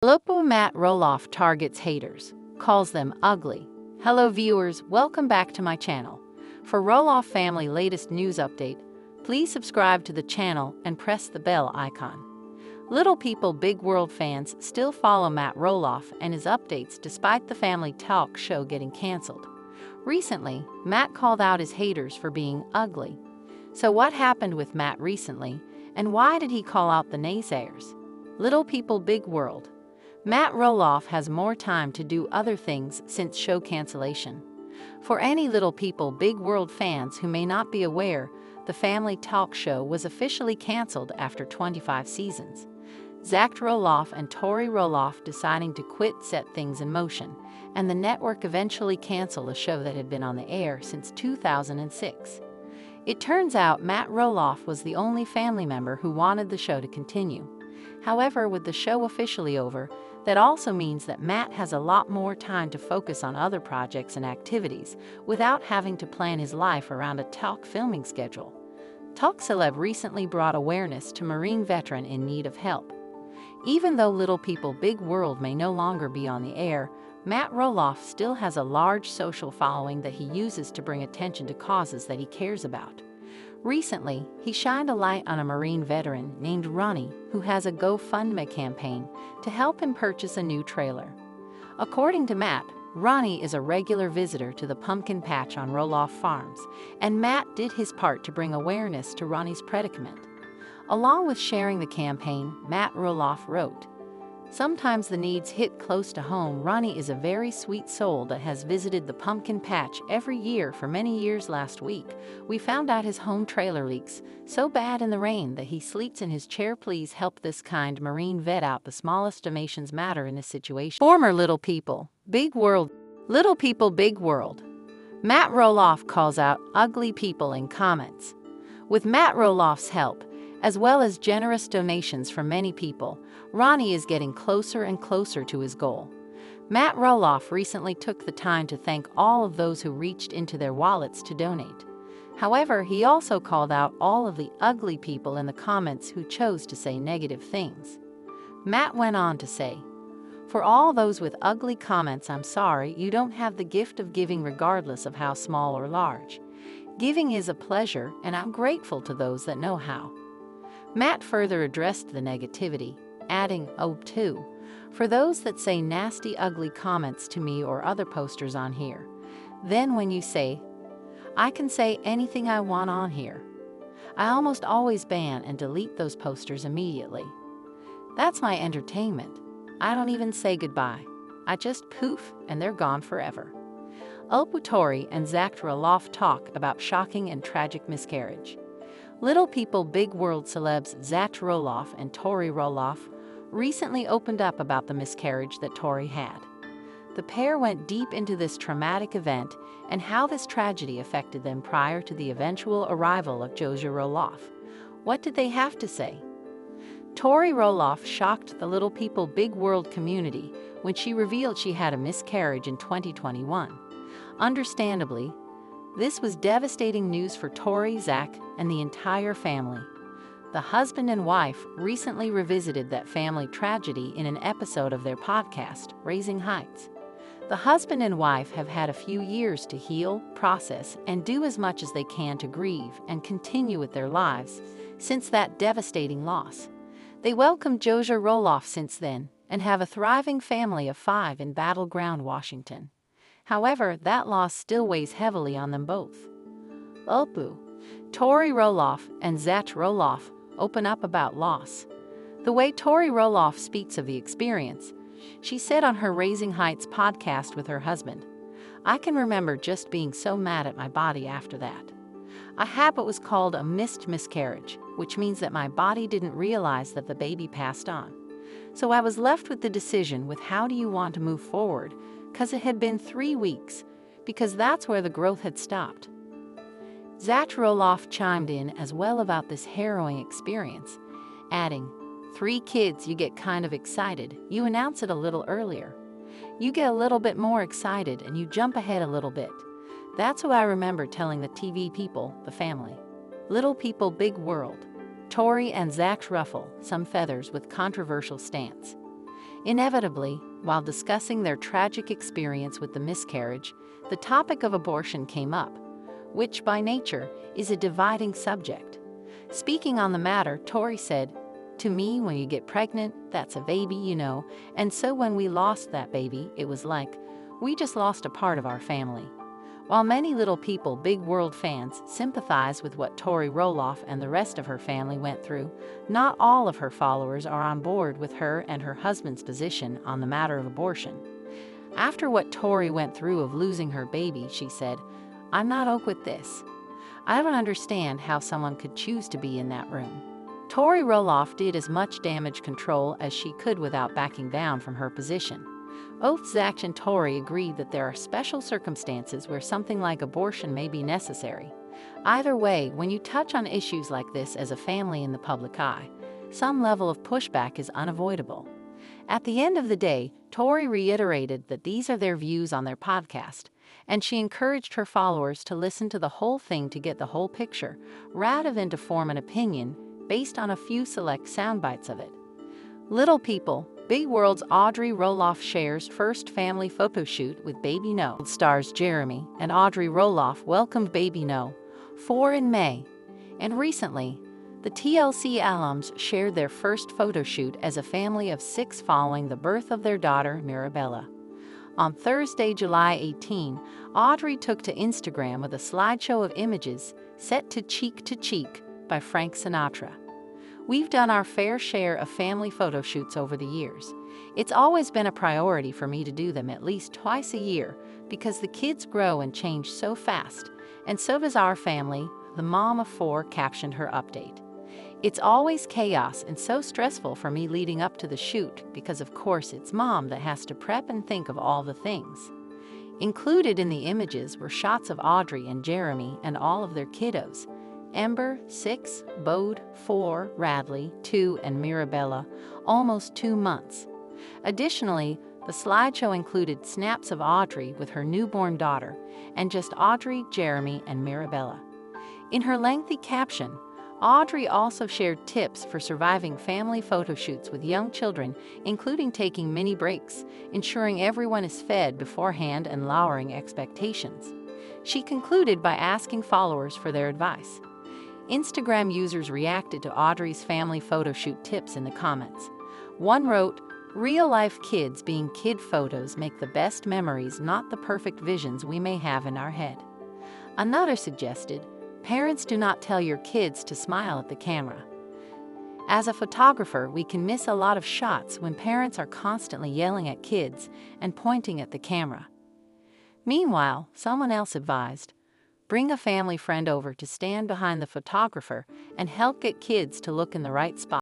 Matt Roloff targets haters, calls them ugly. Hello viewers, welcome back to my channel. For Roloff family latest news update, please subscribe to the channel and press the bell icon. Little People Big World fans still follow Matt Roloff and his updates despite the family talk show getting canceled. Recently, Matt called out his haters for being ugly. So what happened with Matt recently, and why did he call out the naysayers? Little People Big World. Matt Roloff has more time to do other things since show cancellation. For any Little People Big World fans who may not be aware, the family talk show was officially canceled after 25 seasons. Zach Roloff and Tori Roloff deciding to quit set things in motion, and the network eventually canceled a show that had been on the air since 2006. It turns out Matt Roloff was the only family member who wanted the show to continue. However, with the show officially over, that also means that Matt has a lot more time to focus on other projects and activities without having to plan his life around a talk filming schedule. Talk Celeb recently brought awareness to Marine veteran in need of help. Even though Little People Big World may no longer be on the air, Matt Roloff still has a large social following that he uses to bring attention to causes that he cares about. Recently, he shined a light on a Marine veteran named Ronnie who has a GoFundMe campaign to help him purchase a new trailer. According to Matt, Ronnie is a regular visitor to the pumpkin patch on Roloff Farms, and Matt did his part to bring awareness to Ronnie's predicament. Along with sharing the campaign, Matt Roloff wrote, "Sometimes the needs hit close to home. Ronnie is a very sweet soul that has visited the pumpkin patch every year for many years. Last week, we found out his home trailer leaks so bad in the rain that he sleeps in his chair. Please help this kind Marine vet out. The smallest donations matter in this situation." Former Little People Big World. Little People Big World. Matt Roloff calls out ugly people in comments. With Matt Roloff's help, as well as generous donations from many people, Ronnie is getting closer and closer to his goal. Matt Roloff recently took the time to thank all of those who reached into their wallets to donate. However, he also called out all of the ugly people in the comments who chose to say negative things. Matt went on to say, "For all those with ugly comments, I'm sorry, you don't have the gift of giving regardless of how small or large. Giving is a pleasure, and I'm grateful to those that know how." Matt further addressed the negativity, adding, "Oh, too, for those that say nasty, ugly comments to me or other posters on here. Then when you say, I can say anything I want on here. I almost always ban and delete those posters immediately. That's my entertainment. I don't even say goodbye. I just poof and they're gone forever." Tori and Zach Roloff talk about shocking and tragic miscarriage. Little People Big World celebs Zach Roloff and Tori Roloff recently opened up about the miscarriage that Tori had. The pair went deep into this traumatic event and how this tragedy affected them prior to the eventual arrival of Josiah Roloff. What did they have to say? Tori Roloff shocked the Little People Big World community when she revealed she had a miscarriage in 2021. Understandably, this was devastating news for Tori, Zach, and the entire family. The husband and wife recently revisited that family tragedy in an episode of their podcast, Raising Heights. The husband and wife have had a few years to heal, process, and do as much as they can to grieve and continue with their lives since that devastating loss. They welcomed Josiah Roloff since then and have a thriving family of 5 in Battleground, Washington. However, that loss still weighs heavily on them both. Tori Roloff and Zach Roloff open up about loss. The way Tori Roloff speaks of the experience, she said on her Raising Heights podcast with her husband, "I can remember just being so mad at my body after that. I had what was called a missed miscarriage, which means that my body didn't realize that the baby passed on. So I was left with the decision with how do you want to move forward, because it had been 3 weeks, because that's where the growth had stopped." Zach Roloff chimed in as well about this harrowing experience, adding, 3 kids, you get kind of excited. You announce it a little earlier. You get a little bit more excited and you jump ahead a little bit. That's what I remember telling the TV people, the family. Little People Big World. Tori and Zach ruffle some feathers with controversial stance. Inevitably, while discussing their tragic experience with the miscarriage, the topic of abortion came up, which by nature is a dividing subject. Speaking on the matter, Tori said, "To me, when you get pregnant, that's a baby, you know, and so when we lost that baby, it was like, we just lost a part of our family." While many Little People Big World fans sympathize with what Tori Roloff and the rest of her family went through, not all of her followers are on board with her and her husband's position on the matter of abortion. After what Tori went through of losing her baby, she said, "I'm not okay with this. I don't understand how someone could choose to be in that room." Tori Roloff did as much damage control as she could without backing down from her position. Both Zach and Tori agreed that there are special circumstances where something like abortion may be necessary. Either way, when you touch on issues like this as a family in the public eye, some level of pushback is unavoidable. At the end of the day, Tori reiterated that these are their views on their podcast, and she encouraged her followers to listen to the whole thing to get the whole picture, rather than to form an opinion based on a few select sound bites of it. Little People Big World's Audrey Roloff shares first family photo shoot with baby No. Stars Jeremy and Audrey Roloff welcomed baby No. 4 in May. And recently, the TLC alums shared their first photo shoot as a family of 6 following the birth of their daughter, Mirabella. On Thursday, July 18, Audrey took to Instagram with a slideshow of images set to Cheek by Frank Sinatra. "We've done our fair share of family photo shoots over the years. It's always been a priority for me to do them at least twice a year because the kids grow and change so fast, and so does our family," the mom of 4 captioned her update. "It's always chaos and so stressful for me leading up to the shoot because of course it's mom that has to prep and think of all the things." Included in the images were shots of Audrey and Jeremy and all of their kiddos: Ember, 6, Bode, 4, Radley, 2, and Mirabella, almost 2 months. Additionally, the slideshow included snaps of Audrey with her newborn daughter, and just Audrey, Jeremy, and Mirabella. In her lengthy caption, Audrey also shared tips for surviving family photo shoots with young children, including taking mini breaks, ensuring everyone is fed beforehand, and lowering expectations. She concluded by asking followers for their advice. Instagram users reacted to Audrey's family photo shoot tips in the comments. One wrote, "Real-life kids being kid photos make the best memories, not the perfect visions we may have in our head." Another suggested, "Parents, do not tell your kids to smile at the camera. As a photographer, we can miss a lot of shots when parents are constantly yelling at kids and pointing at the camera." Meanwhile, someone else advised, "Bring a family friend over to stand behind the photographer and help get kids to look in the right spot."